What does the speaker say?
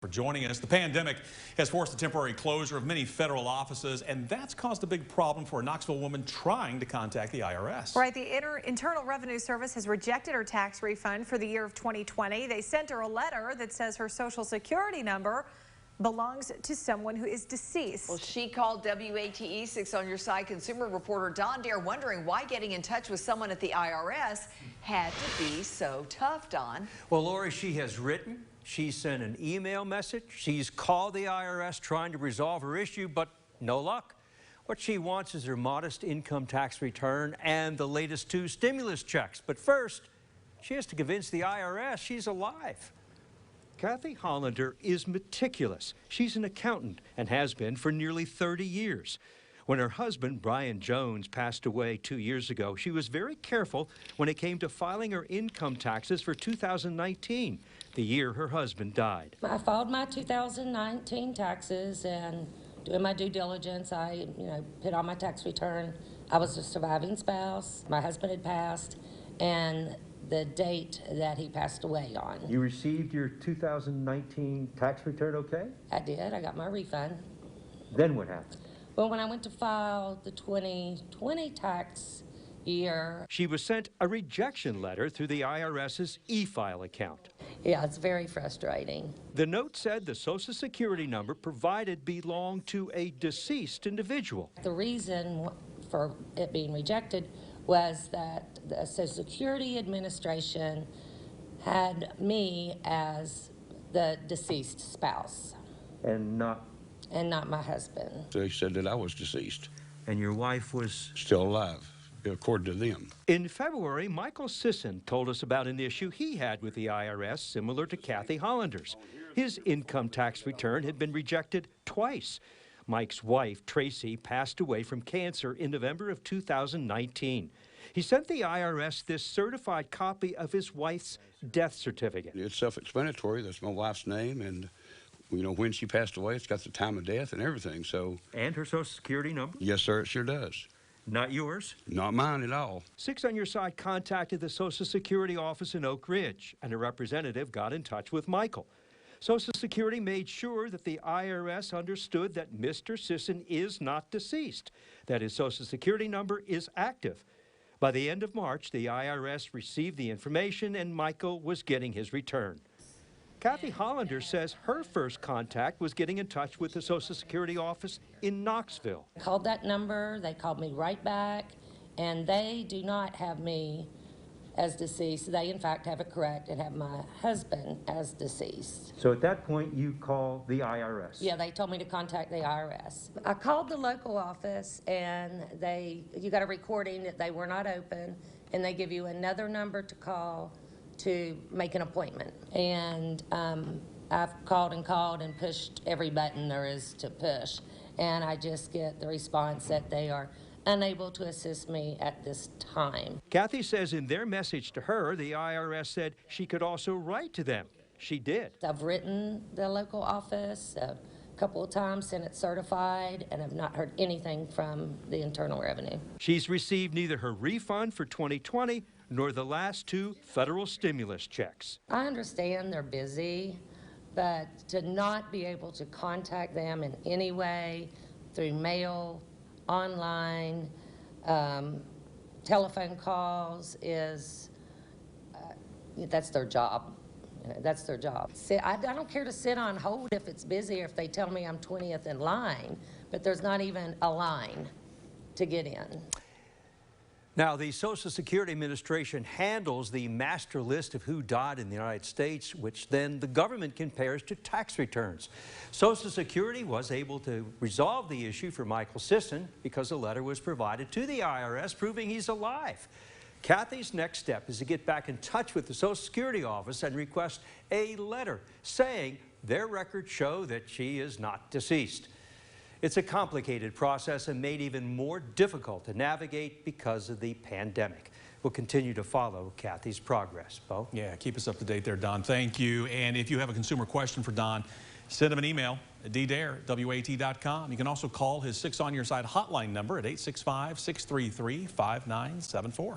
For joining us. The pandemic has forced the temporary closure of many federal offices, and that's caused a big problem for a Knoxville woman trying to contact the IRS. Right, the Internal Revenue Service has rejected her tax refund for the year of 2020. They sent her a letter that says her Social Security number belongs to someone who is deceased. Well, she called WATE 6 on Your Side consumer reporter Don Dare, wondering why getting in touch with someone at the IRS had to be so tough, Don. Well, Lori, she has written, she sent an email message, she's called the IRS trying to resolve her issue, but no luck. What she wants is her modest income tax return and the latest 2 stimulus checks. But first, she has to convince the IRS she's alive. Kathy Hollander is meticulous. She's an accountant and has been for nearly 30 years. When her husband, Brian Jones, passed away 2 years ago, she was very careful when it came to filing her income taxes for 2019, the year her husband died. I filed my 2019 taxes and doing my due diligence. I, put on my tax return. I was a surviving spouse. My husband had passed, and the date that he passed away on. You received your 2019 tax return okay? I did. I got my refund. Then what happened? Well, when I went to file the 2020 tax year, she was sent a rejection letter through the IRS's e-file account. Yeah, it's very frustrating. The note said the Social Security number provided belonged to a deceased individual. The reason for it being rejected was that the Social Security Administration had me as the deceased spouse. And not my husband. They said that I was deceased. And your wife was still alive, according to them. In February, Michael Sisson told us about an issue he had with the IRS similar to Kathy Hollander's. His income tax return had been rejected twice. Mike's wife, Tracy, passed away from cancer in November of 2019. He sent the IRS this certified copy of his wife's death certificate. It's self-explanatory. That's my wife's name, and when she passed away, it's got the time of death and everything. So. And her Social Security number? Yes, sir, it sure does. Not yours? Not mine at all. 6 on Your Side contacted the Social Security office in Oak Ridge, and a representative got in touch with Michael. Social Security made sure that the IRS understood that Mr. Sisson is not deceased, that his Social Security number is active. By the end of March, the IRS received the information and Michael was getting his return. Kathy Hollander says her first contact was getting in touch with the Social Security office in Knoxville. I called that number, they called me right back, and they do not have me as deceased. They, in fact, have it correct and have my husband as deceased. So at that point, you call the IRS? Yeah, they told me to contact the IRS. I called the local office, and you got a recording that they were not open, and they give you another number to call to make an appointment. And I've called and pushed every button there is to push, and I just get the response that they are unable to assist me at this time. Kathy says in their message to her, the IRS said she could also write to them. She did. I've written the local office a couple of times, sent it certified, and I've not heard anything from the Internal Revenue. She's received neither her refund for 2020 nor the last 2 federal stimulus checks. I understand they're busy, but to not be able to contact them in any way through mail, online, telephone calls is, that's their job. That's their job. I don't care to sit on hold if it's busy or if they tell me I'm 20th in line, but there's not even a line to get in. Now, the Social Security Administration handles the master list of who died in the United States, which then the government compares to tax returns. Social Security was able to resolve the issue for Michael Sisson because a letter was provided to the IRS proving he's alive. Kathy's next step is to get back in touch with the Social Security office and request a letter saying their records show that she is not deceased. It's a complicated process and made even more difficult to navigate because of the pandemic. We'll continue to follow Kathy's progress. Bo? Yeah, keep us up to date there, Don. Thank you. And if you have a consumer question for Don, send him an email at ddare@wat.com. You can also call his 6 on Your Side hotline number at 865-633-5974.